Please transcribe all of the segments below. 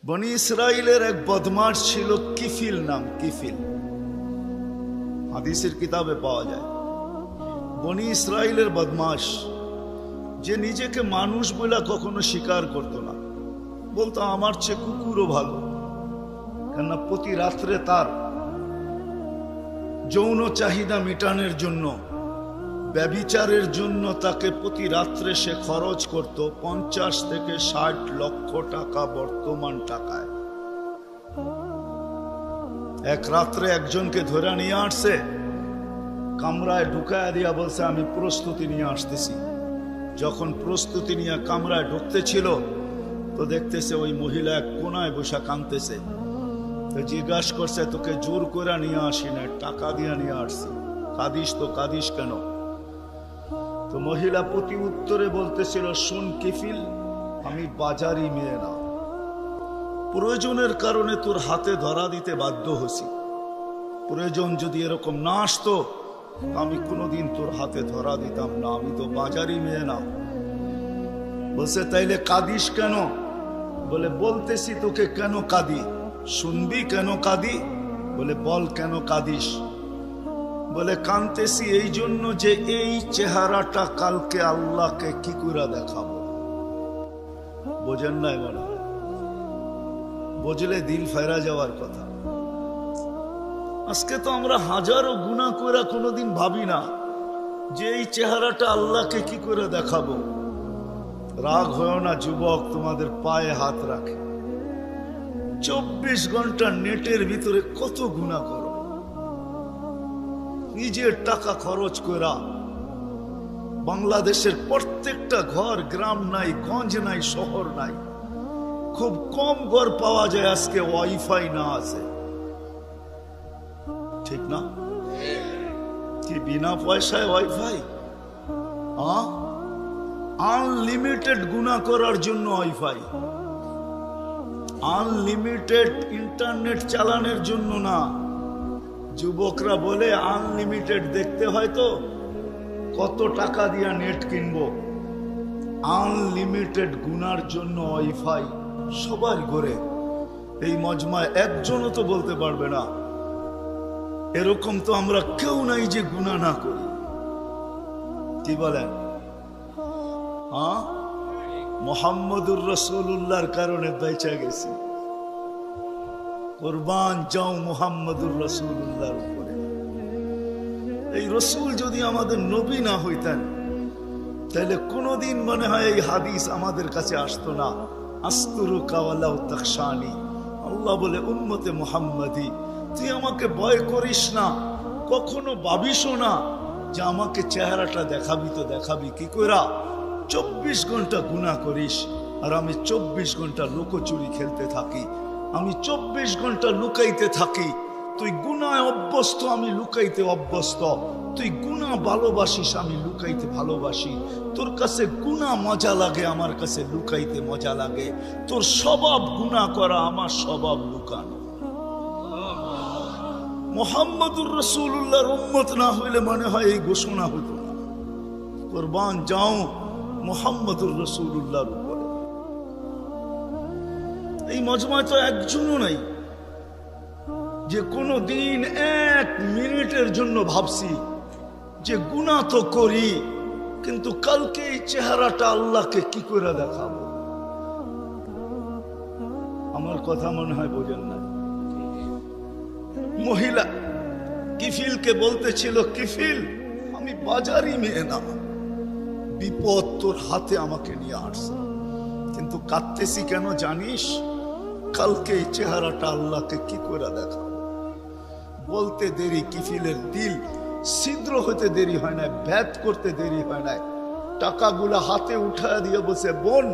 বনি ইসরাইলের এক বদমাশ ছিল কিফিল নাম। কিফিল হাদিসের কিতাবে পাওয়া যায়। বনি ইসরাইলের বদমাশ, যে নিজেকে মানুষ বলে কখনো স্বীকার করতো না, বলতো আমার চেয়ে কুকুরও ভালো। কেননা প্রতি রাত্রে তার যৌন চাহিদা মেটানোর জন্য, ব্যভিচারের জন্য তাকে প্রতি রাত্রে সে খরচ করত 50 থেকে 60 লক্ষ টাকা বর্তমান টাকায়। এক রাত্রে একজনকে ধরে নিয়ে আসছে, কামরায় ঢুকায় দিয়া বলছে আমি প্রস্তুতি নিয়ে আসতেছি। যখন প্রস্তুতি নিয়ে কামরায় ঢুকতেছিল তো দেখতেছে ওই মহিলা এক কোনায় বসে কাঁদতেছে। তো জিজ্ঞাসা করছে তোকে জোর করে নিয়ে আসি না, টাকা দিয়ে নিয়ে আসছি, কাঁদিস তো কাঁদিস কেন? তো মহিলা প্রতি উত্তরে বলতেছিল, শুন কিফিল, আমি বাজারি মেয়ে না, প্রয়োজনের কারণে তোর হাতে ধরা দিতে বাধ্য হছি। প্রয়োজন যদি এরকম না আসতো আমি কোনোদিন তোর হাতে ধরা দিতাম না, আমি তো বাজারি মেয়ে না। বলছে তাইলে কাঁদিস কেন? বলে বলতেছি তোকে কেন কাঁদি, শুনবি কেন কাঁদি? বলে বল কেন কাঁদিস? বলে কাঁদতেছি এই জন্য যে এই চেহারাটা কালকে আল্লাহকে কি করে দেখাবো। বোঝেন নাই মনে হয়? বুঝলে দিল ফেরা যাওয়ার কথা। আজকে তো আমরা হাজারো গুনাহ করে কোনোদিন ভাবি না যে এই চেহারাটা আল্লাহকে কি করে দেখাবো। রাগ হয় না যুবক, তোমাদের পায়ে হাত রাখে। 24 ঘন্টা নেটের ভিতরে কত গুনাহ করো, নিজের টাকা খরচ করা। বাংলাদেশের প্রত্যেকটা ঘর, গ্রাম নাই, গঞ্জ নাই, শহর নাই, খুব কম ঘর পাওয়া যায় আজকে ওয়াইফাই না আছে। ঠিক না? কি বিনা পয়সায় ওয়াইফাই? আনলিমিটেড গুনাহ করার জন্য ওয়াইফাই, আনলিমিটেড ইন্টারনেট চালানোর জন্য না। যুবকরা বলে আনলিমিটেড দেখতে হয় তো কত টাকা দিয়া নেট কিনবো। আনলিমিটেড গুনার জন্য ওয়াইফাই সবার ঘরে। এই মজমায় একজনও তো বলতে পারবে না এরকম তো আমরা কেউ নাই যে গুনাহ না করি। কি বলেন? মুহাম্মদুর রাসূলুল্লাহর কারণে বেঁচে গেছি। কুরবান যাও মুহাম্মদুর রাসূলুল্লাহর উপরে। এই রসুল যদি আমাদের নবী না হইতেন তাহলে কোনোদিন মনে হয় এই হাদিস আমাদের কাছে আসতো না। আস্তুরুকা ওয়ালা তাখশানি। আল্লাহ বলে উম্মতে মুহাম্মাদি, তুই আমাকে ভয় করিস না, কখনো ভাবিসও না যে আমাকে চেহারাটা দেখাবি। তো দেখাবি কি কইরা? 24 ঘন্টা গুনাহ করিস আর আমি 24 ঘন্টা লুকোচুরি খেলতে থাকি। আমি 24 ঘন্টা লুকাইতে থাকি। তুই গুনায় অভ্যস্ত, আমি লুকাইতে অভ্যস্ত। তুই গুনাহ ভালোবাসিস, আমি লুকাইতে ভালোবাসি। তোর কাছে গুনাহ মজা লাগে, আমার কাছে লুকাইতে মজা লাগে। তোর স্বভাব গুনাহ করা, আমার স্বভাব লুকানো। মুহাম্মদুর রাসূলুল্লাহর উম্মত না হইলে মনে হয় এই ঘোষণা হতো না। কুরবান যাও মুহাম্মদুর রাসূলুল্লাহর উপরে। এই মজমায় তো একজনও নাই যে কোনো দিন 1 মিনিটের জন্য ভাবছি যে গুনাহ তো করি, কিন্তু কালকে এই চেহারাটা আল্লাহকে কি করে দেখাবো। আমার কথা মনে হয় বোঝেন না। মহিলা কিফিলকে বলতেছিল, কিফিল, আমি বাজারি মেয়ে না, বিপদ তোর হাতে আমাকে নিয়ে আসছে, কিন্তু কাঁদতেছি কেন জানিস? কালকে এই চেহারাটা আল্লাহকে কি করে দেখাবো। বলতে দেরি কিফিলের দিল ছিদ্র হতে দেরি হয় না, ভেদ করতে দেরি হয় না। টাকাগুলা হাতে উঠায় দিয়ে বসে, বোন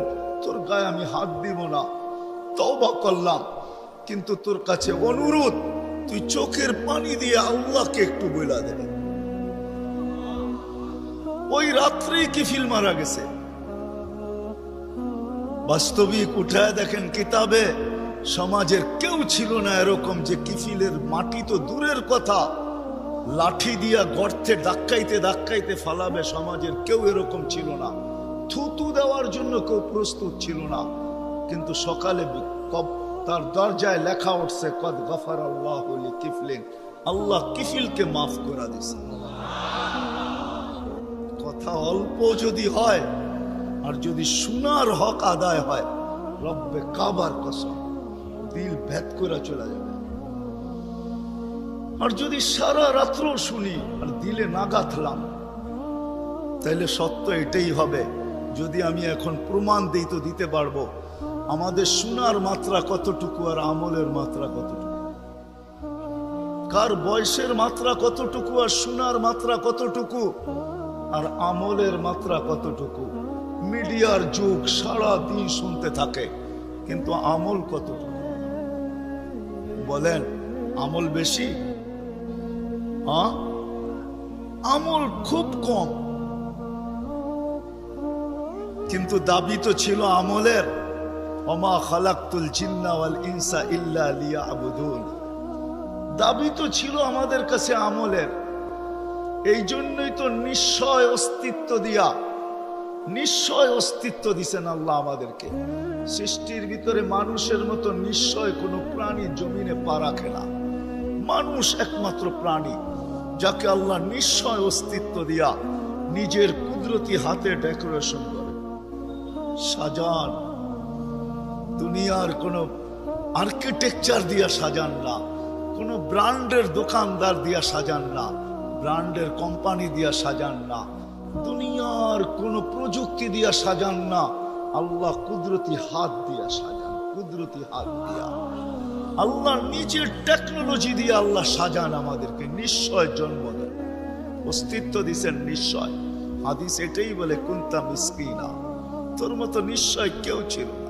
তোর গায়ে আমি হাত দিব না, তওবা করলাম, কিন্তু তোর কাছে অনুরোধ, তুই চোখের পানি দিয়ে আল্লাহকে একটু বইলা দে। ওই রাত্রেই কিফিল মারা গেছে। বাস্তবিক উঠায় দেখেন কিতাবে, সমাজের কেউ ছিল না এরকম যে কিফিলের মাটি তো দূরের কথা, লাঠি দিয়া গর্তে ধাক্কাইতে ধাক্কাইতে ফালাবে, সমাজের কেউ এরকম ছিল না। থুতু দেওয়ার জন্য কেউ প্রস্তুত ছিল না। কিন্তু সকালে তার দরজায় লেখা উঠছে কদ গফারাল্লাহু লিকিফলিন, আল্লাহ কিফিলকে মাফ করে দিয়েছে। কথা অল্প যদি হয় আর যদি শোনার হক আদায় হয়, রব্বে কাবার কসম দিল ভেদ করে চলে যাবে। আর যদি সারা রাত্র শুনি আর দিলে না গাঁথলাম, তাহলে সত্য এটাই হবে। যদি আমি এখন প্রমাণ দিই তো দিতে পারবো আমাদের শোনার মাত্রা কতটুকু আর আমলের মাত্রা কতটুকু, কার বয়সের মাত্রা কতটুকু আর শোনার মাত্রা কতটুকু আর আমলের মাত্রা কতটুকু। মিডিয়ার যুগ, সারা দিন শুনতে থাকে, কিন্তু আমল কতটুকু বলেন? আমল বেশি? আমল খুব কম, কিন্তু দাবি তো ছিল আমলের। ওমা খালাকতুল জিন্না ওয়াল ইনসা ইল্লা লিয়াবুদুন, দাবি তো ছিল আমাদের কাছে আমলের। এই জন্যই তো নিশ্চয় অস্তিত্ব দিয়া, নিশ্চয় অস্তিত্ব দিছেন আল্লাহ আমাদেরকে। সৃষ্টির ভিতরে মানুষের মতো নিশ্চয় কোনো প্রাণী জমিনে পা রাখে না। মানুষ একমাত্র প্রাণী যাকে আল্লাহ নিশ্চয় অস্তিত্ব দিয়া নিজের কুদরতি হাতে ডেকোরেশন করে সাজান। দুনিয়ার কোন আর্কিটেকচার দিয়া সাজান না, কোন ব্র্যান্ডের দোকানদার দিয়া সাজান না, ব্র্যান্ডের কোম্পানি দিয়া সাজান না, দুনিয়ার কোন প্রযুক্তি দিয়া সাজান না, আল্লাহ কুদরতি হাত দিয়া সাজান। কুদরতি হাত দিয়া আল্লাহ নিজের টেকনোলজি দিয়ে আল্লাহ সাজান আমাদেরকে। নিশ্চয় জন্ম দেন, অস্তিত্ব দিছেন নিশ্চয়। হাদিস এটাই বলে কুনতা মিসকিনা, তোর মতো নিশ্চয় কেউ ছিল না।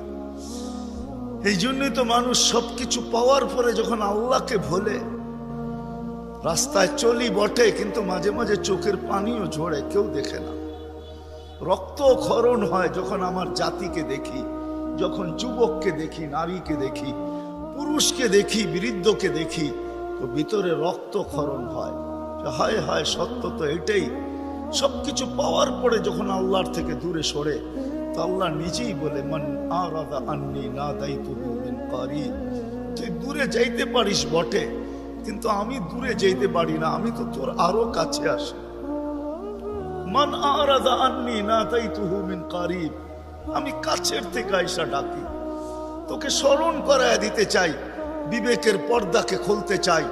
এই জন্যই তো মানুষ সবকিছু পাওয়ার পরে যখন আল্লাহকে ভোলে, রাস্তায় চলি বটে কিন্তু মাঝে মাঝে চোখের পানিও ঝরে, কেউ দেখে না। রক্ত ক্ষরণ হয় যখন আমার জাতিকে দেখি, যখন যুবককে দেখি, নারীকে দেখি, পুরুষকে দেখি, বৃদ্ধকে দেখি, তো ভিতরে রক্ত ক্ষরণ হয়। হায় হায়, সত্য তো এটাই। সবকিছু পাওয়ার পরে যখন আল্লাহর থেকে দূরে সরে, তো আল্লাহ নিজেই বলে মান আরাদা আন্নি নাদাইতুহু মিন কারিব, তুই দূরে যাইতে পারিস বটে, কিন্তু আমি দূরে যাইতে পারি না, আমি তো তোর আরো কাছে আসি। মান আরাদা আন্নি নাদাইতুহু মিন কারিব, আমি কাছের থেকে আইসা ডাকি, তোকে স্মরণ করায় দিতে চাই, বিবেকের পর্দাকে খুলতে চাই।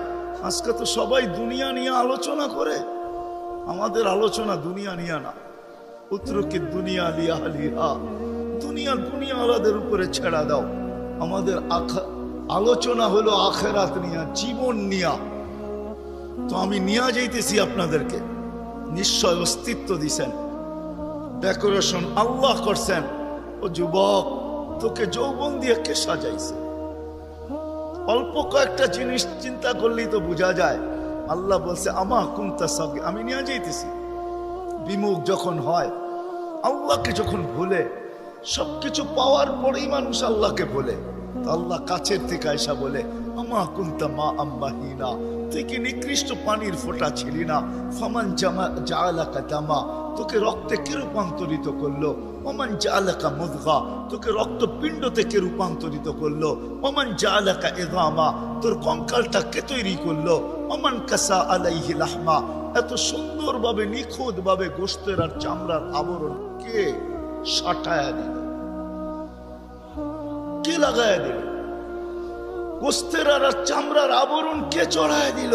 আজকে তো সবাই দুনিয়া নিয়ে আলোচনা করে, আমাদের আলোচনা দুনিয়া নিয়ে না। উত্তরকে দুনিয়া লিয়া লিহা, দুনিয়া দুনিয়াওয়ালাদের উপরে ছেড়া দাও। আমাদের আলোচনা হলো আখেরাত নিয়া, জীবন নিয়া। তো আমি নিয়ে যাইতেছি আপনাদেরকে। নিশ্চয় অস্তিত্ব দিছেন, ডেকোরেশন আল্লাহ করছেন। ও যুবক, তোকে যৌবন দিয়ে কে সাজাইছে? অল্প কয়েকটা জিনিস চিন্তা করলেই তো বোঝা যায়। আল্লাহ বলছে আমা কুনতা সাগি, আমি নিয়ে যাইতেছি। বিমুখ যখন হয়, আল্লাহকে যখন ভুলে, সবকিছু পাওয়ার পরেই মানুষ আল্লাহকে ভুলে, তো আল্লাহ কাছের থেকে আয়সা বলে আমা কুনতা মা আম্মাহিনা, তুই কি নিকৃষ্ট পানির ফোঁটা ছিলি না? ফামান জাআলাকা দামা, তোকে রক্তে কে রূপান্তরিত করলো? ওমান জাআলাকা মুদগা, তোকে রক্তপিণ্ড থেকে রূপান্তরিত করলো। ওমান জাআলাকা ইযামা, তোর কঙ্কালটা কে তৈরি করলো? ওমান কাসা আলাইহি লাহমা, এত সুন্দরভাবে নিখুঁতভাবে গোশতের আর চামড়ার আবরণ কে সাটায়া দিল? কে লাগায়া দিল? গোশতের আর চামড়ার আবরণ কে চড়ায় দিল?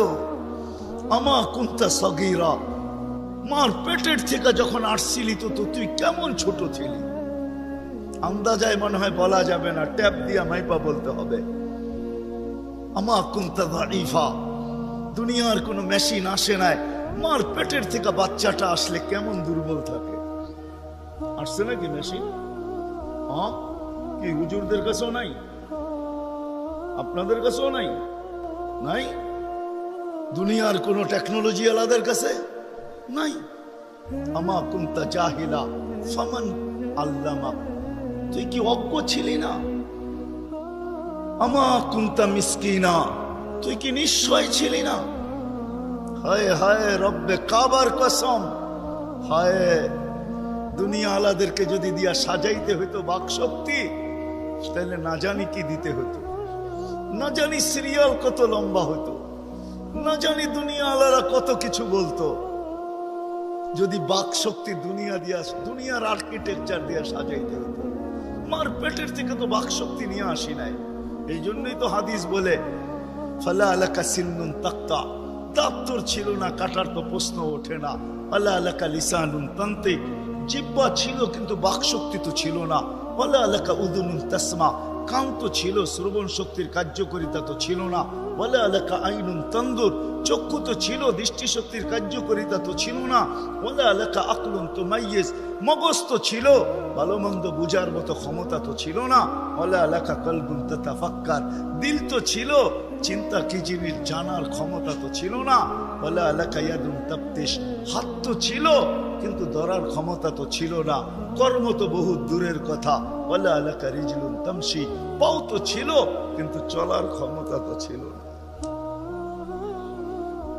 আমা কুনতা সগীরা, মার পেটের থেকে যখন আসছিলি তো তুই কেমন ছোট ছিলি? আন্দাজায় মনে হয় বলা যাবে না, ট্যাপ দিয়া মাইপা বলতে হবে। আমা কুনতা দাঈফা, দুনিয়ার কোনো মেশিন আসে নাই, মার পেটের থেকে বাচ্চাটা আসলে কেমন দুর্বল থাকে। আসছে নাকি মেশিন? কি হুজুরদের কাছেও নাই? আপনাদের কাছেও নাই? নাই? দুনিয়ার কোনো টেকনোলজি আলাদের কাছে নাই। আমা কুনতা জাহিলা ফামান আল্লামা, তুই কি অজ্ঞ ছিলি না? আমা কুনতা মিসকিনা, তুই কি নিশ্চয় ছিলি না? হায় হায় রব্বে কাবার কসম, হায় দুনিয়া আলাদেরকে যদি দিয়া সাজাইতে হইতো বাকশক্তি, তাহলে না জানি কি দিতে হতো। না জানি সিরিয়াল কত লম্বা হতো, না জানি দুনিয়া আলারা কত কিছু বলতো, যদি বাক শক্তি দুনিয়ার আর্কিটেকচার দিয়ে সাজাইতে হতো। মার পেটের থেকে তো বাক শক্তি নিয়ে আসি নাই। এই জন্যই তো হাদিস বলে ফালা আলাকা সিন্নুন তাক্তা, দাঁত তোর ছিল না, কাটার তো প্রশ্ন ওঠে না। আলা আলাকা লিসানুন তান্তিক, জিহ্বা ছিল কিন্তু বাক শক্তি তো ছিল না। আলা আলাকা উদুনুন তাসমা, কান তো ছিল, শ্রবণ শক্তির কার্যকারিতা তো ছিল না। ওয়ালা আলাকা আইনুন তানদুর, চক্ষু তো ছিল, দৃষ্টি শক্তির কার্যকারিতা তো ছিল না। ওয়ালা আলাকা আকলুন তুমাইয়িজ, মগজ তো ছিল, ভালো মন্দ বুঝার মতো ক্ষমতা তো ছিল না। ওয়ালা আলাকা কলবুন তাতাফাক্কার, দিল তো ছিল, চিন্তা কি জিনিস জানার ক্ষমতা তো ছিল না। ওয়ালা আলাকা ইয়াদুন তাফতিশ, হাত তো ছিল কিন্তু ধরার ক্ষমতা তো ছিল না। কর্ম তো বহু দূরের কথা। ওয়ালা আলাকা রিজলুন তামশি, পাও তো ছিল কিন্তু চলার ক্ষমতা তো ছিল না।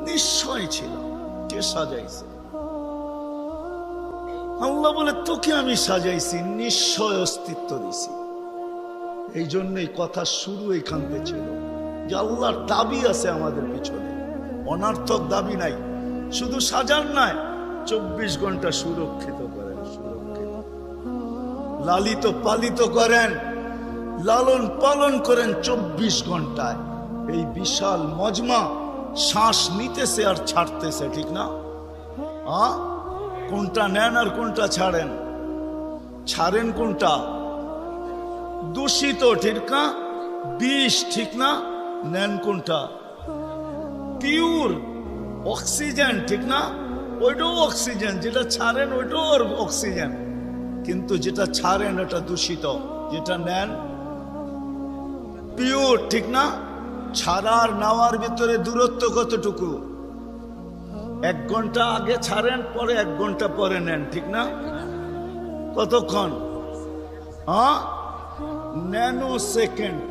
নিশ্চয় ছিল, কে সাজাইছে? আল্লাহ বলে তোকে আমি সাজাইছি, নিশ্চয় অস্তিত্ব দিছি। এই জন্যই কথা শুরু এখান থেকে ছিল যে আল্লাহর দাবি আছে আমাদের পিছনে, অনর্থক দাবি নাই। শুধু সাজান নাই, 24 ঘন্টা সুরক্ষিত করেন, সুরক্ষিত লালিত পালিত করেন, লালন পালন করেন 24 ঘন্টায়। এই বিশাল মজমা শ্বাস নিতেছে আর ছাড়তেছে, ঠিক না? কোনটা নেন আর কোনটা ছাড়েন? ছাড়েন কোনটা? দূষিত, ঠিক না? বিষ, ঠিক না? নেন কোনটা? পিওর অক্সিজেন, ঠিক না? ওইটাও অক্সিজেন, যেটা ছাড়েন ওইটাও অক্সিজেন। কিন্তু যেটা ছাড়েন এটা দূষিত, যেটা নেন পিওর, ঠিক না? ছাড়ার নেওয়ার ভিতরে দূরত্ব কতটুকু? 1 ঘন্টা আগে ছাড়েন, পরে 1 ঘন্টা পরে নেন, ঠিক না? কতক্ষণ? ন্যানো সেকেন্ড,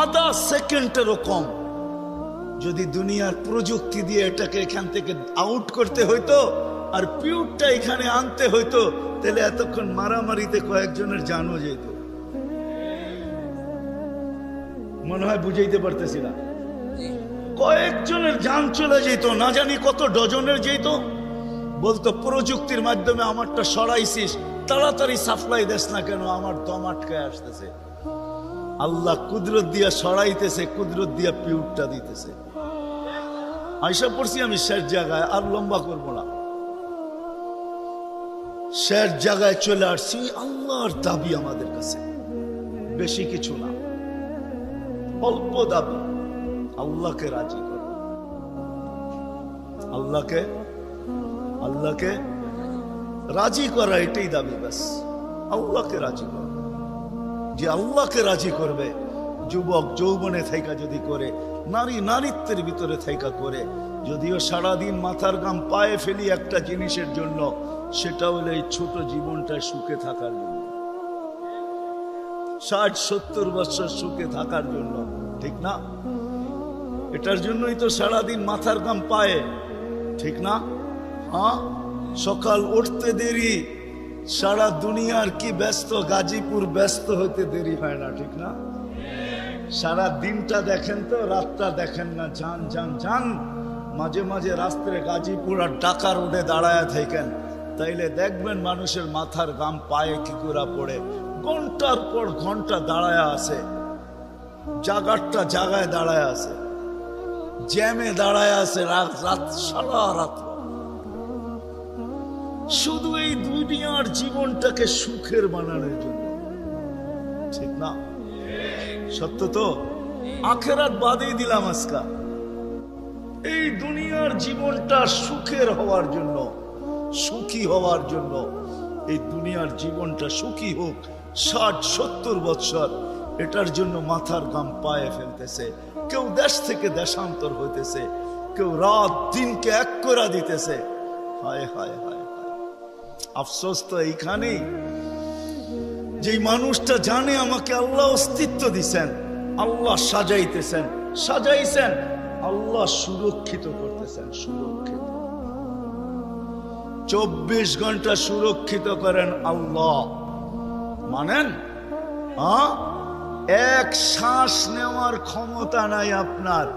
আধা সেকেন্ডেরও কম। যদি দুনিয়ার প্রযুক্তি দিয়ে এটাকে এখান থেকে আউট করতে হইতো আর পিওরটা এখানে আনতে হইতো, তাহলে এতক্ষণ মারামারিতে কয়েকজনের জানও যেত। মনে হয় বুঝাইতে পারতেছি না? কয়েকজনের জান চলে যেত, না জানি কত ডজনের যেত। বলতো প্রযুক্তির মাধ্যমে আমারটা সরাইছিস, তাড়াতাড়ি সাপ্লাই দেস না কেন, আমার দম আটকায় আসতেছে। আল্লাহ কুদরত দিয়া সরাইতেছে, কুদরত দিয়া পিউরটা দিতেছে। আইসা পড়ছি আমি শেষ জায়গায়, আর লম্বা করবো না। শেষ জায়গায় চলে আসছি। আল্লাহর দাবি আমাদের কাছে বেশি কিছু না, অল্প দাবি। আল্লাহকে রাজি করো, আল্লাহকে রাজি করা, এটাই দাবি। ব্যাস আল্লাহকে রাজি করো। যে আল্লাহকে রাজি করবে, যুবক যৌবনে থাইকা যদি করে, নারী নারীত্বের ভিতরে থাইকা করে, যদিও সারাদিন মাথার ঘাম পায়ে ফেলি একটা জিনিসের জন্য, সেটা হলো এই ছোট জীবনটায় সুখে থাকার জন্য, 60-70 বছর সুখে থাকার জন্য, ঠিক না? এটার জন্যই তো সারাদিন মাথার ঘাম পায়ে, ঠিক না? সকাল উঠতে দেরি, সারা দুনিয়ার কি ব্যস্ত, গাজীপুর ব্যস্ত হইতে দেরি হয় না, ঠিক না? সারা দিনটা দেখেন তো, রাতটা দেখেন না। যান যান যান, মাঝে মাঝে রাস্তায় গাজীপুর আর ঢাকা রোডে দাঁড়ায় থাকেন, তাইলে দেখবেন মানুষের মাথার ঘাম পায়ে কি করে পড়ে। ঘন্টার পর ঘন্টা দাঁড়ায় আছে, জাগারটা জাগায় দাঁড়ায় আছে, জ্যামে দাঁড়ায় আছে, রাত সারা রাত। শুধু এই দুনিয়ার জীবনটাকে সুখের বানানোর জন্য, ঠিক না? সত্য তো? আখেরাত বাদেই দিলাম আজকা। এই দুনিয়ার জীবনটা সুখের হওয়ার জন্য, সুখী হওয়ার জন্য, এই দুনিয়ার জীবনটা সুখী হোক 60-70 বছর, এটার জন্য মাথার ঘাম পায়ে ফেলতেছে। কেউ দেশ থেকে দেশান্তর হইতেছে, কেউ রাত দিনকে এক করে দিতেছে। হায় হায় হায়, আফসোস তো এইখানেই, যে মানুষটা জানে আমাকে আল্লাহ অস্তিত্ব দিছেন, আল্লাহ সাজাইছেন, আল্লাহ সুরক্ষিত করতেছেন, সুরক্ষিত 24 ঘন্টা সুরক্ষিত করেন আল্লাহ। মানেন? এক শ্বাস নেওয়ার ক্ষমতা নাই আপনার।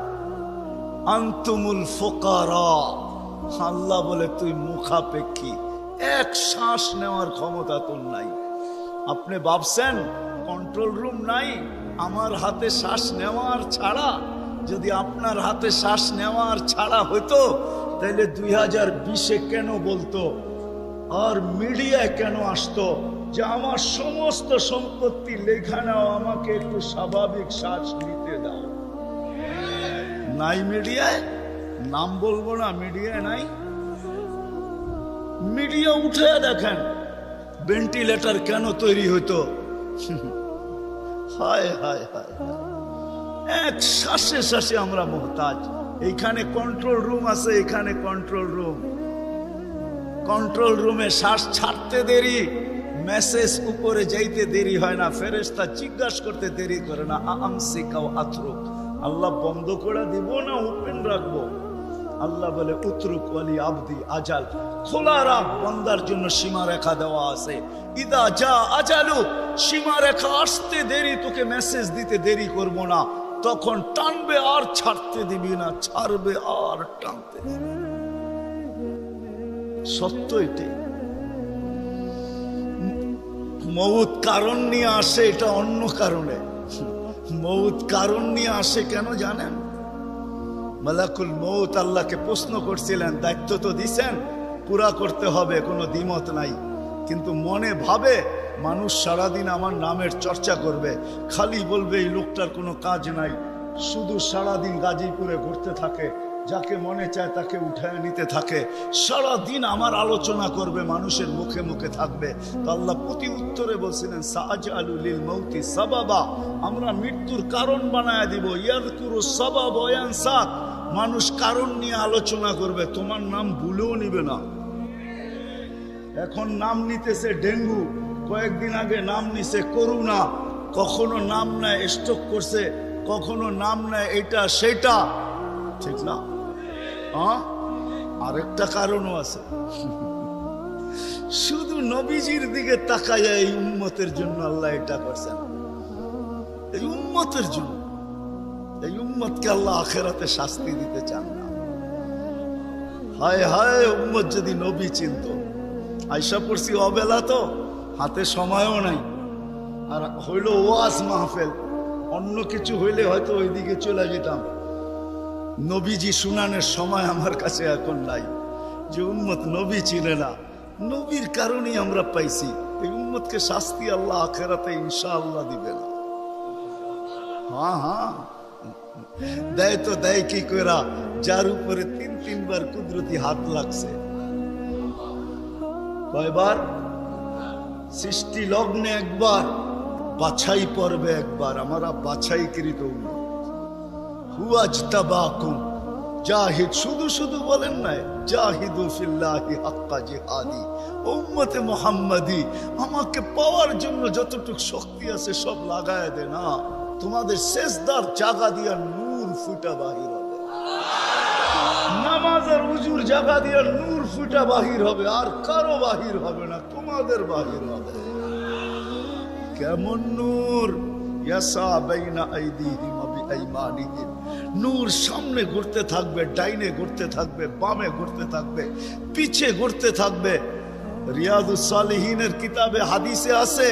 আনতুমুল ফুকারা, আল্লাহ বলে তুই মুখাপেক্ষী, এক শ্বাস নেওয়ার ক্ষমতা তোর নাই। আপনি ভাবছেন কন্ট্রোল রুম নাই? আমার হাতে শ্বাস নেওয়ার ছাড়া, যদি আপনার হাতে শ্বাস নেওয়ার ছাড়া হইতো তাহলে 2020-এ কেন বলতো আর মিডিয়ায় কেন আসতো যে আমার সমস্ত সম্পত্তি লেখা নাও, আমাকে একটু স্বাভাবিক শ্বাস নিতে দাও? নাই মিডিয়ায়, নাম বলবো না, মিডিয়ায় নাই। মিডিয়া উঠে দেখেন ভেন্টিলেটর কেন তৈরি হতো। হায় হায় হায়, এক শ্বাসে শ্বাসে আমরা মুহতাজ। এইখানে কন্ট্রোল রুম আছে, এখানে কন্ট্রোল রুম, কন্ট্রোল রুমে শ্বাস ছাড়তে দেরি, মেসেজ উপরে যাইতে দেরি হয় না, ফেরেশতা জিজ্ঞাসা করতে দেরি করে না। আমসিকাও আতরুক, আল্লাহ বন্ধ করে দিব না ওপেন রাখবো? আল্লাহ বলে উতরুক ওয়ালি আবদি আজাল, খোলা রাখ, বন্দার জন্য সীমা রেখা দেওয়া আছে। ইদা যা আজালু, সীমা রেখা আসতে দেরি, তোকে মেসেজ দিতে দেরি করব না, তখন টানবে আর ছাড়তে দিবি না, ছাড়বে আর টানতে দিবি। সত্য এটাই। মউত কারণ নিয়ে আসে, এটা অন্য কারণে। মউত কারণ নিয়ে আসে কেন জানেন? মালাকুল মউত আল্লাহকে প্রশ্ন করছিলেন, দায়িত্ব তো দিছেন, পুরা করতে হবে, কোনো দ্বিমত নাই। কিন্তু মনে ভাবে মানুষ সারাদিন আমার নামের চর্চা করবে, খালি বলবে এই লোকটার কোনো কাজ নাই, শুধু সারাদিন গাজীপুরে ঘুরতে থাকে, যাকে মনে চায় তাকে উঠায় নিতে থাকে, সারাদিন আমার আলোচনা করবে, মানুষের মুখে মুখে থাকবে। তো আল্লাহ প্রতি উত্তরে বলছিলেন সাআজআলু লিল মাউতি সাবাবা, আমরা মৃত্যুর কারণ বানায় দিব। ইয়াযকুরু সাবাব ওয়া ইয়ানসা, মানুষ কারণ নিয়ে আলোচনা করবে, তোমার নাম ভুলেও নিবে না। এখন নাম নিতেছে ডেঙ্গু, কয়েকদিন আগে নাম নিছে করোনা, কখনো নাম নেয় স্ট্রোক করছে, কখনো নাম নেয় এটা সেটা, ঠিক না? আরেকটা কারণও আছে, শুধু নবীজির দিকে তাকায় এই উম্মতের জন্য আল্লাহ এটা করছেন, এই উম্মতের জন্য। এই উম্মতকে আল্লাহ আখিরাতে শাস্তি দিতে চান না। হায় হায়, উম্মত যদি নবী চিনত। আয়সা পড়ছি অবেলা, তো হাতে সময়ও নাই, আর হইল ওয়াজ মাহফিল, অন্য কিছু হইলে হয়তো ওইদিকে চলে যেতাম। নবীজি শুনানের সময় আমার কাছে এখন নাই। যে উম্মত নবী চিনে না, নবীর কারণেই আমরা পাইছি। এই উম্মতকে শাস্তি আল্লাহ আখিরাতে ইনশাআল্লাহ দিবে না। হ্যাঁ হ্যাঁ, দেয় তো দেয় কি কইরা, যার উপরে 3-3 বার কুদরতি হাত লাগছে। কয়বার? সৃষ্টি লগ্নে একবার, বাছাই পর্বে একবার। আমরা বাছাইকৃত উম্মত। হুয়াজতাবাকুম জাহিদ, শুধু শুধু বলেন নাই, জাহিদু ফিল্লাহি হাক্কা জিহাদি। উম্মতে মুহাম্মাদি, আমাকে পাওয়ার জন্য যতটুকু শক্তি আছে সব লাগায় দে না, তোমাদের সেজদার জায়গা দিয়া নূর ফুটা বাহির হবে, নামাজের উজুর জায়গা দিয়া নূর ফুটা বাহির হবে, আর কারো বাহির হবে না, তোমাদের বাহির হবে। কেমন নূর? ইয়াসা বাইনা আইদিহিম ওয়া বিআইমানিহিম, নূর সামনে ঘুরতে থাকবে, ডাইনে ঘুরতে থাকবে, বামে ঘুরতে থাকবে, পিছে ঘুরতে থাকবে। রিয়াদুস সালিহিনের কিতাবে হাদিসে আছে,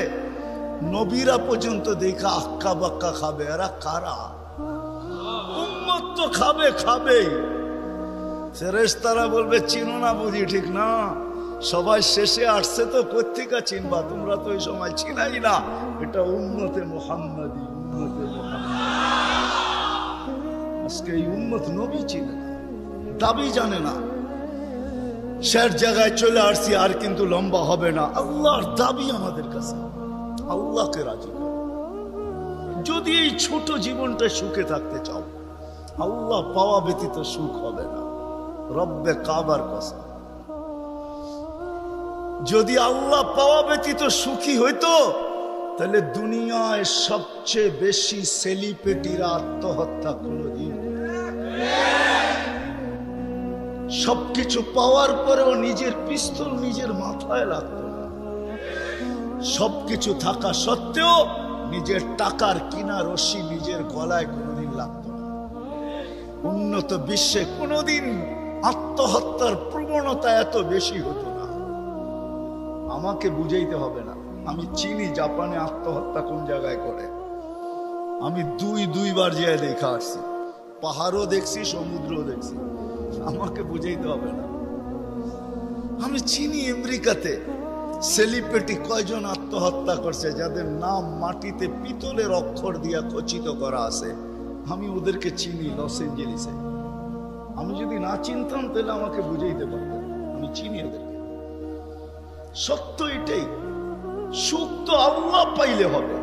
নবীরা পর্যন্ত দেখা আক্কা বাক্কা খাবে। এরা কারা? উম্মত তো খাবে, খাবেই। ফেরেশতারা বলবে চিনো না বুঝি, ঠিক না? সবাই শেষে আসছে তো, কোত্থেকে চিনবা? তোমরা তো ওই সময় চিনাই না। এটা উম্মতে মুহাম্মাদি, উম্মতে মুহাম্মাদি। আজকে এই উম্মত নবী চিনে না, দাবি জানে না। শেষ জায়গায় চলে আসছি, আর কিন্তু লম্বা হবে না। আল্লাহর দাবি আমাদের কাছে, আল্লাহকে রাজি করো। যদি এই ছোট জীবনটা সুখে থাকতে চাও, আল্লাহ পাওয়া ব্যতীত সুখ হবে না। রব্বে কাবার কসম, যদি আল্লাহ পাওয়া ব্যতীত সুখী হইতো, তাহলে দুনিয়ায় সবচেয়ে বেশি সেলিব্রিটিরা আত্মহত্যা কোনদিন, সবকিছু পাওয়ার পরেও নিজের পিস্তল নিজের মাথায় লাগতো না। সবকিছু থাকা সত্ত্বেও নিজের টাকার কিনা রশি নিজের গলায় কোনোদিন লাগতো না। উন্নত বিশ্বে কোনোদিন আত্মহত্যার প্রবণতা এত বেশি হতো না। আমাকে বুঝাইতে হবে না, আমি চিনি জাপানে আত্মহত্যা কোন জায়গায় করে। আমি দুইবার যেয়ে দেখা আসছি, পাহাড়ও দেখছি, সমুদ্রও দেখছি। আমাকে বুঝাইতে হবে না, আমি চিনি আমেরিকাতে সেলিব্রিটি কয়জন আত্মহত্যা করছে যাদের নাম মাটিতে পিতলের অক্ষর দিয়া খচিত করা আছে। আমি ওদেরকে চিনি লস এঞ্জেলিসে। আমি যদি না চিনতাম তাহলে আমাকে বুঝাইতে পারতাম, আমি চিনি ওদেরকে। সত্য এটাই, সুখ তো আল্লাহ পাইলে হবে।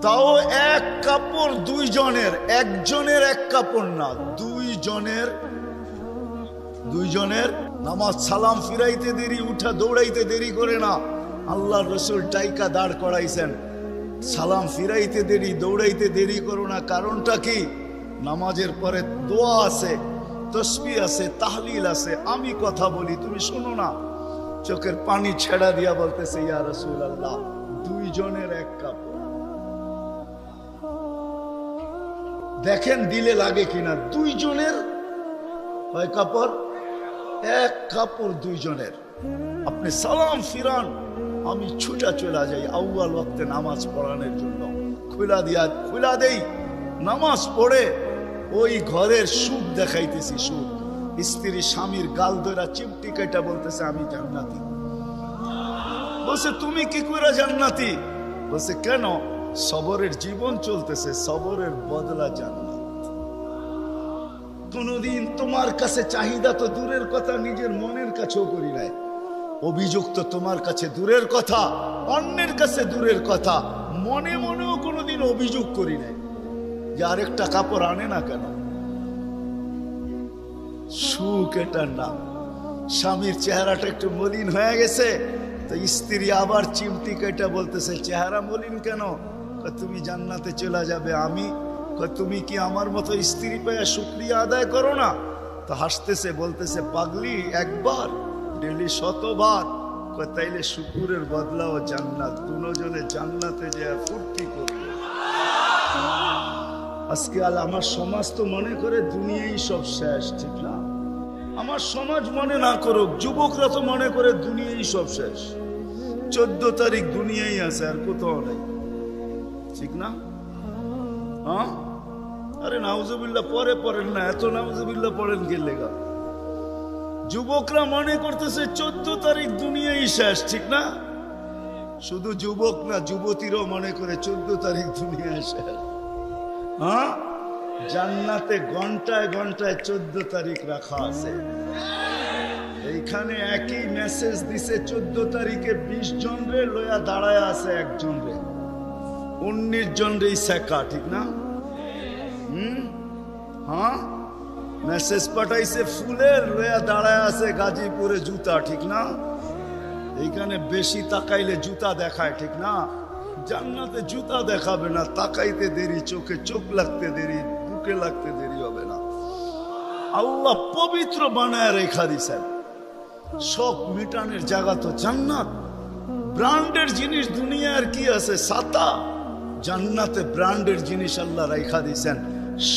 তাও এক কাপড় দুইজনের, একজনের এক কাপড় না, দুইজনের নামাজ সালাম ফিরাইতে দেরি, উঠা দৌড়াইতে দেরি করে না। আল্লাহর রাসূল টাইকা দাঁড় করাইছেন, সালাম ফিরাইতে দেরি, দৌড়াইতে দেরি করো না। কারণটা কি? নামাজের পরে দোয়া আছে, তসবিহ আছে, তাহলিল আছে। আমি কথা বলি, তুমি শোনো না। চোখের পানি ছেড়া দিয়া বলতেছে, ইয়া রাসূলুল্লাহ, দুইজনের এক কাপড়। দেখেন দিলে লাগে কিনা। দুইজনের কয় কাপড়? এক কাপড় দুইজনের। আপনি সালাম ফিরান, আমি ছুটা চলে যাই আউয়াল ওয়াক্তে নামাজ পড়ানোর জন্য। খুলা দেই, নামাজ পড়ে ওই ঘরের সুখ দেখাইতেছি। সুখ, স্ত্রী স্বামীর গাল ধরা চিমটি কেটে বলতেছে, আমি জান্নাতি। বলছে, তুমি কি করে জান্নাতি? বলছে, কেন? সবরের জীবন চলতেছে, সবরের বদলা জান্নাত। কোনদিন তোমার কাছে চাহিদা তো দূরের কথা, নিজের মনের কাছেও করি নাই। অভিযোগ তো তোমার কাছে দূরের কথা, অন্যের কাছে দূরের কথা, মনে মনেও কোনোদিন অভিযোগ করি নাই যে আরেকটা কাপড় আনে না কেন। সুখ এটার নাম। স্বামীর চেহারাটা একটু মলিন হয়ে গেছে, তো স্ত্রী আবার চিমটি কেটে বলতেছে, চেহারা মলিন কেন? তুমি জান্নাতে চলে যাবে। আমি তুমি কি আমার মতো স্ত্রী পেয়ে শুকরিয়া আদায় করো না? তো হাসতেছে, বলতেছে, পাগলি, একবার ডেলি 100 বার। তাইলে শুকুরের বদলাও জান্নাত। দুজনে জান্নাতে যে ফুর্তি করবে। আজকে আমার সমাজ তো মনে করে দুনিয়াই সব শেষ, ঠিক না? আমার সমাজ মনে না করুক, যুবকরা তো মনে করে দুনিয়াই সব শেষ। 14 তারিখ দুনিয়াই আছে, আর কোথাও নেই, ঠিক না? হ্যাঁ, আরে নাউজুবিল্লাহ পরে পড়েন না, এত নাউজুবিল্লাহ পড়েন কে লেগা? যুবকরা মনে করতেছে 14 তারিখ দুনিয়াই শেষ, ঠিক না? শুধু যুবক না, যুবতীরাও মনে করে 14 তারিখ দুনিয়া শেষ। হ্যাঁ, জান্নাতে ঘন্টায় ঘন্টায় 14 তারিখ রাখা আছে। এইখানে একই মেসেজ দিছে, 14 তারিখে 20 জন রে লয়া দাঁড়ায় আছে, একজন রে 19 জন রে শেখা, ঠিক না? হ্যাঁ, মেসেজ পাঠাইছে ফুলের, লয়া দাঁড়ায় আছে গাজীপুরে জুতা, ঠিক না? এইখানে বেশি তাকাইলে জুতা দেখায়, ঠিক না? জান্নাতে জুতা দেখাবে না, তাকাইতে দেরি, চোখে চোখ লাগতে দেরি, বুকে লাগতে দেরি হবে না। আল্লাহ পবিত্র বানায় রেখা দিছেন। শখ মিটানের জায়গা তো জান্নাত। ব্র্যান্ডের জিনিস দুনিয়ার কি আছে? ছাতা। জান্নাতে ব্র্যান্ডের জিনিস আল্লাহ রেখা দিছেন।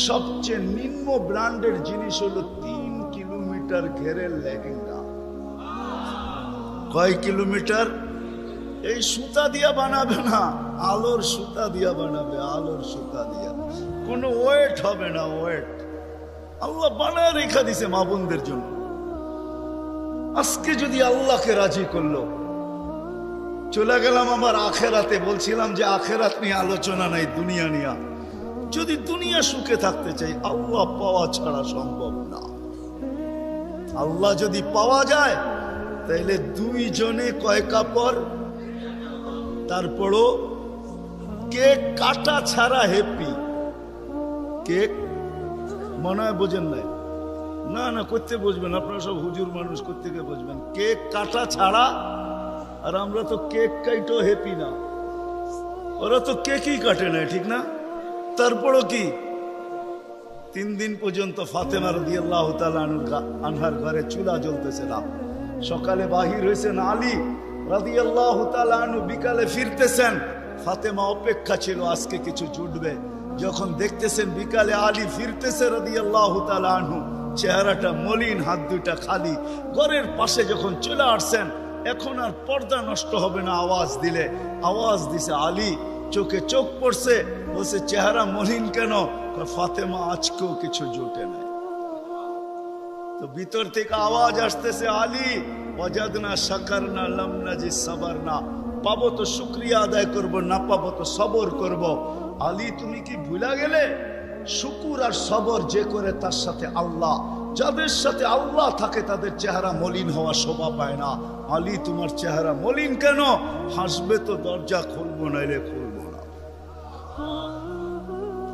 সবচেয়ে নিম্ন ব্র্যান্ডের জিনিস হলো 3 কিলোমিটার ঘেরের লেহেঙ্গা। কয় কিলোমিটার? এই সুতা দিয়া বানাবে না, আলোর সুতা দিয়া বানাবে, আলোর সুতা দিয়া। কোনো ওয়েট হবে না, ওয়েট। আল্লাহ বানায় রেখা দিছে মা বোনদের জন্য। আজকে যদি আল্লাহকে রাজি করলো, চলে গেলাম আমার আখেরাতে। বলছিলাম যে আখেরাত নিয়ে আলোচনা নাই, দুনিয়া নিয়ে। যদি দুনিয়া সুখে থাকতে চাই, আল্লাহ পাওয়া ছাড়া সম্ভব না। আল্লাহ যদি পাওয়া যায়, তাইলে দুইজনে কয় কাপড়? তারপরও কেক কাটা ছাড়া হ্যাপি। কেক মনে হয় বোঝেন নাই? না না, করতে বুঝবেন, আপনারা সব হুজুর মানুষ, করতে বুঝবেন। কেক কাটা ছাড়া। আর আমরা তো কেক কাইটো হ্যাপি না, ওরা তো কেকই কাটে না, ঠিক না? তারপরও কি 3 দিন পর্যন্ত ফাতেমা রাদিয়াল্লাহু তাআলা আনহার ঘরে চুলা জ্বলতেছে না। সকালে বাহির হয়েছেন আলী রাদিয়াল্লাহু তাআলা আনহু, বিকালে ফিরতেছেন, ফাতেমা অপেক্ষা ছিল আজকে কিছু জুটবে। যখন দেখতেছেন বিকালে আলী ফিরতেছে রাদিয়াল্লাহু তাআলা আনহু, চেহারাটা মলিন, হাত দুইটা খালি, ঘরের পাশে যখন চলে আসছেন, এখন আর পর্দা নষ্ট হবে না আওয়াজ দিলে। আওয়াজ দিছে আলী, চোখে চোখ পড়ছে, বলছে চেহারা মলিন কেন? ফাতেমা আজকেও কিছু জুটে নাই। তো ভিতর থেকে আওয়াজ আসতেছে, আলী ওয়াজাদনা শাকারনা লাম নাজি সাবারনা, পাবো তো শুকরিয়া আদায় করব, না পাবো তো সবর করব। আলী তুমি কি ভুলা গেলে? শুকুর আর সবর যে করে তার সাথে আল্লাহ, যাদের সাথে আল্লাহ থাকে তাদের চেহারা মলিন হওয়া শোভা পায় না। আলী তোমার চেহারা মলিন কেন? হাসবে তো দরজা খুলবো, নাইলে খুলবো না।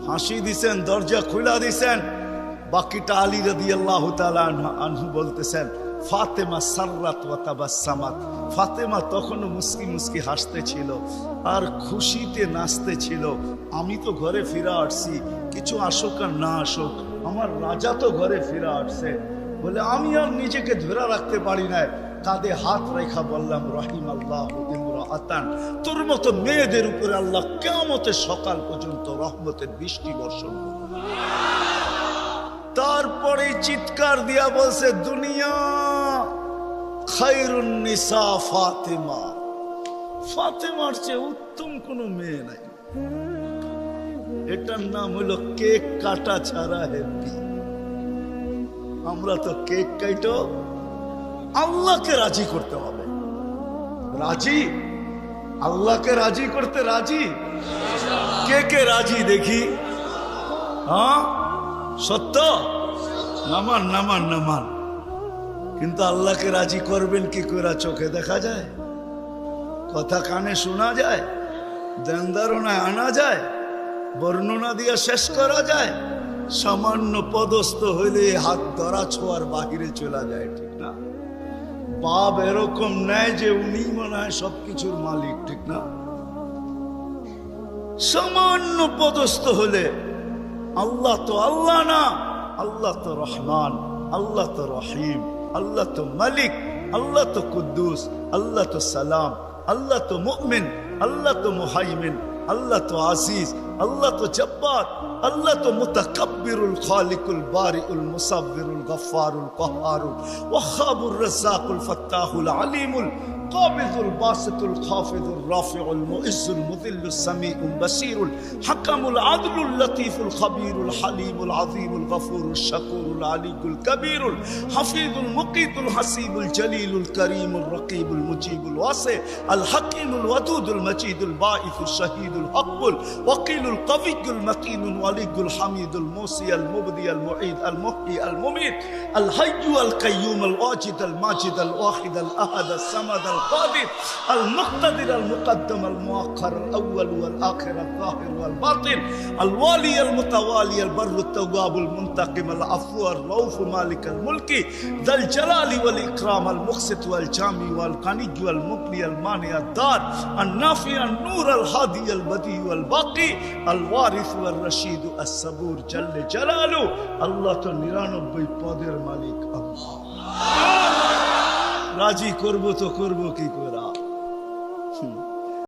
হাসি দিছেন, দরজা খুলা দিছেন। বাকিটা আলী রাদিয়াল্লাহু তাআলা আনহু বলতেছেন, ফাতেমা সাররাত ওয়া তাবাসসামাত, ফাতেমা তখনও মুস্কি মুস্কি হাসতে ছিল আর খুশিতে নাচতে ছিল। আমি তো ঘরে ফিরে আসছি, কিছু আসুক আর না আসুক, আমার রাজা তো ঘরে ফিরে আসছে। বলে আমি আর নিজেকে ধরে রাখতে পারি না, কাঁধে হাত রেখা বললাম, রাহিমাল্লাহু ইমরাআতান, তোর মতো মেয়েদের উপরে আল্লাহ কিয়ামতের সকাল পর্যন্ত রহমতের বৃষ্টি বর্ষণ করবে। তারপরে চিৎকার দিয়া বলছে, দুনিয়া খায়রুন নিসা ফাতেমা, ফাতেমার চেয়ে উত্তম কোন মেয়ে নাই। এটার নাম হলো কেক কাটা ছাড়া হ্যাপি। আমরা তো কেক কাটো, আল্লাহকে রাজি করতে হবে। রাজি, আল্লাহকে রাজি করতে রাজি। কে কে রাজি দেখি? হ্যাঁ সত্য, নামান নামান নামান। কিন্তু আল্লাহকে রাজি করবেন কি করে? চোখে দেখা যায়, কথা কানে শোনা যায়, ধ্যান ধারণায় আনা যায়, বর্ণনা দিয়ে শেষ করা যায়? সামান্য পদস্থ হইলে হাত ধরা ছোঁয়ার বাহিরে চলে যায়, ঠিক না? বাপ এরকম নেয় যে উনি মনে হয় সবকিছুর মালিক, ঠিক না? সামান্য পদস্থ হলে আল্লাহ তো আল্লাহ না, আল্লাহ তো রহমান, আল্লাহ তো রহিম, আল্লাহ তো মালিক, আল্লাহ তো কুদ্দুস, আল্লাহ তো সালাম, আল্লাহ তো মুমিন, আল্লাহ তো মুহাইমিন, আল্লাহ তো আজিজ, আল্লাহ তো জব্বার, আল্লাহ তো মুতাকাব্বিরুল খালিকুল বারিউল মুসাব্বিরুল গফফারুল কহ্হারুল ওয়াহাবুর রাজ্জাকুল ফাত্তাহুল আলিমুল قابض الباسط الخافض الرافع المعز المذل السميع البصير الحكم العدل اللطيف الخبير الحليم العظيم الغفور الشكور العلي الكبير الحفيظ المقيت الحسيب الجليل الكريم الرقيب المجيب الواسع الحكيم الودود المجيد الباعث الشهيد الحق الوكيل القوي المتين الولي الحميد الموصي المبدي المعيد المحيي المميت الحي القيوم الواجد الماجد الواحد الأحد الصمد القادر المقتدر المقدم المؤخر الأول والآخر الظاهر والباطن الوالي المتوالي البر التواب المنتقم العفو الرؤوف مالك الملك ذا الجلال والإكرام المقسط والجامع والغني والمغني المانع الدار النافع النور الهادي البديع والباقي الوارث والرشيد الصبور جل جلاله الله তো 99 পদের মালিক আল্লাহ। রাজি করবো তো করবো কি করে?